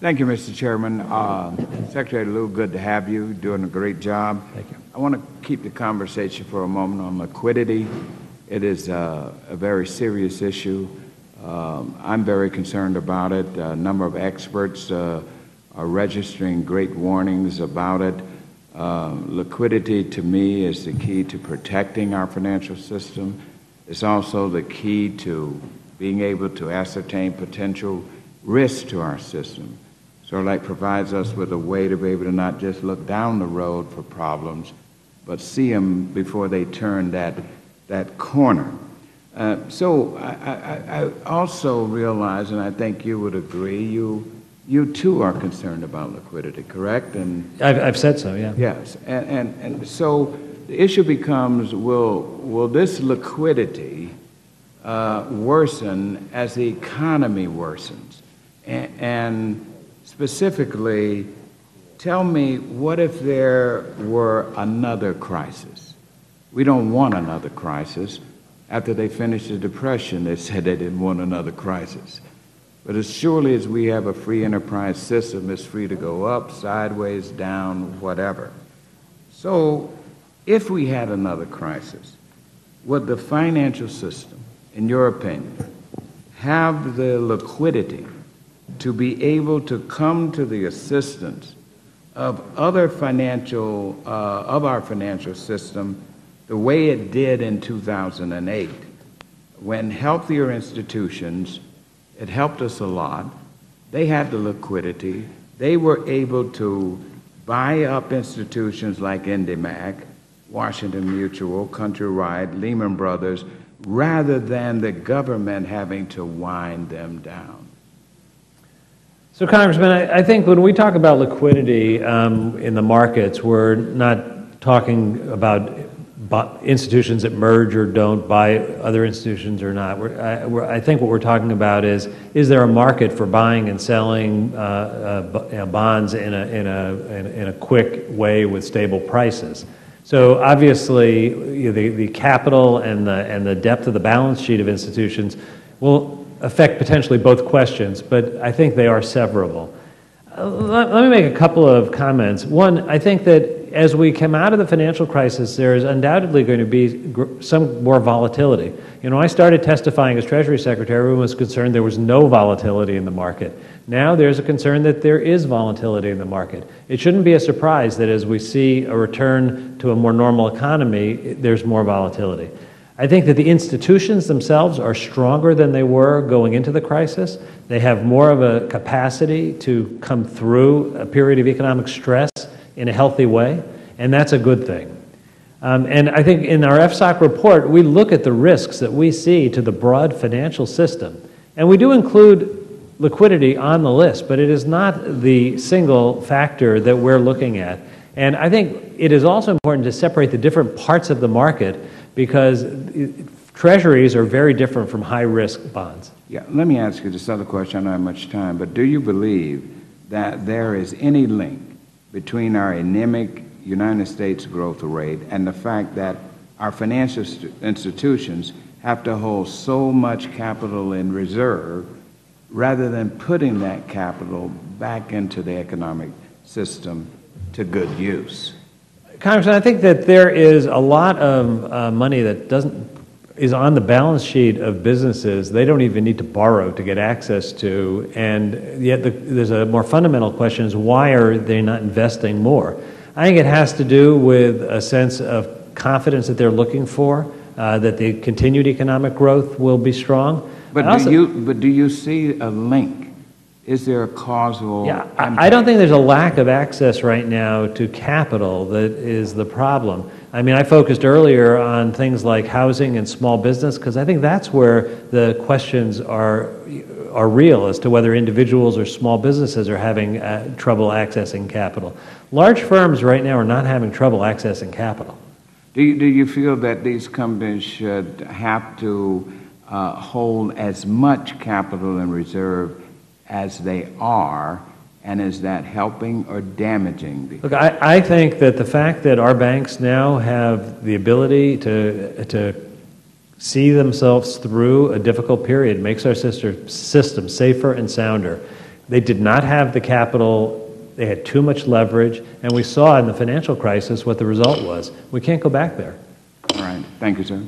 Thank you, Mr. Chairman. Secretary Lew, good to have you. Doing a great job. Thank you. I want to keep the conversation for a moment on liquidity. It is a very serious issue. I'm very concerned about it. A number of experts are registering great warnings about it. Liquidity, to me, is the key to protecting our financial system. It's also the key to being able to ascertain potential risks to our system. Sort of like provides us with a way to be able to not just look down the road for problems, but see them before they turn that corner. So I also realize, and I think you would agree, you too are concerned about liquidity, correct? And I've said so, yeah. yes, and so the issue becomes: will this liquidity worsen as the economy worsens? And specifically, tell me, what if there were another crisis? We don't want another crisis. After they finished the Depression, they said they didn't want another crisis. But as surely as we have a free enterprise system, it's free to go up, sideways, down, whatever. So if we had another crisis, would the financial system, in your opinion, have the liquidity to be able to come to the assistance of our financial system the way it did in 2008, when healthier institutions, it helped us a lot. They had the liquidity. They were able to buy up institutions like IndyMac, Washington Mutual, Countrywide, Lehman Brothers, rather than the government having to wind them down. So, Congressman, I think when we talk about liquidity in the markets, we're not talking about institutions that merge or don't, buy other institutions or not. I think what we're talking about is there a market for buying and selling bonds in a quick way with stable prices? So obviously, the capital and the depth of the balance sheet of institutions will affect potentially both questions, but I think they are severable. Let me make a couple of comments. One, I think that as we come out of the financial crisis, there is undoubtedly going to be some more volatility. You know, I started testifying as Treasury Secretary, everyone was concerned there was no volatility in the market. Now there's a concern that there is volatility in the market. It shouldn't be a surprise that as we see a return to a more normal economy, there's more volatility. I think that the institutions themselves are stronger than they were going into the crisis. They have more of a capacity to come through a period of economic stress in a healthy way, and that's a good thing. And I think in our FSOC report, we look at the risks that we see to the broad financial system, and we do include liquidity on the list, but it is not the single factor that we're looking at. And I think it is also important to separate the different parts of the market, because treasuries are very different from high-risk bonds. Yeah, let me ask you this other question. I don't have much time, but do you believe that there is any link between our anemic United States growth rate and the fact that our financial institutions have to hold so much capital in reserve rather than putting that capital back into the economic system to good use? Congressman, I think that there is a lot of money that is on the balance sheet of businesses they don't even need to borrow to get access to, and yet there's a more fundamental question: is why are they not investing more? I think it has to do with a sense of confidence that they're looking for, that the continued economic growth will be strong. But do you see a link? Is there a causal impact? I don't think there's a lack of access right now to capital that is the problem. I mean, I focused earlier on things like housing and small business, because I think that's where the questions are real as to whether individuals or small businesses are having trouble accessing capital. Large firms right now are not having trouble accessing capital. Do you feel that these companies should have to hold as much capital in reserve as they are, and is that helping or damaging? Look, I think that the fact that our banks now have the ability to see themselves through a difficult period makes our system safer and sounder. They did not have the capital. They had too much leverage, and we saw in the financial crisis what the result was. We can't go back there. All right. Thank you, sir.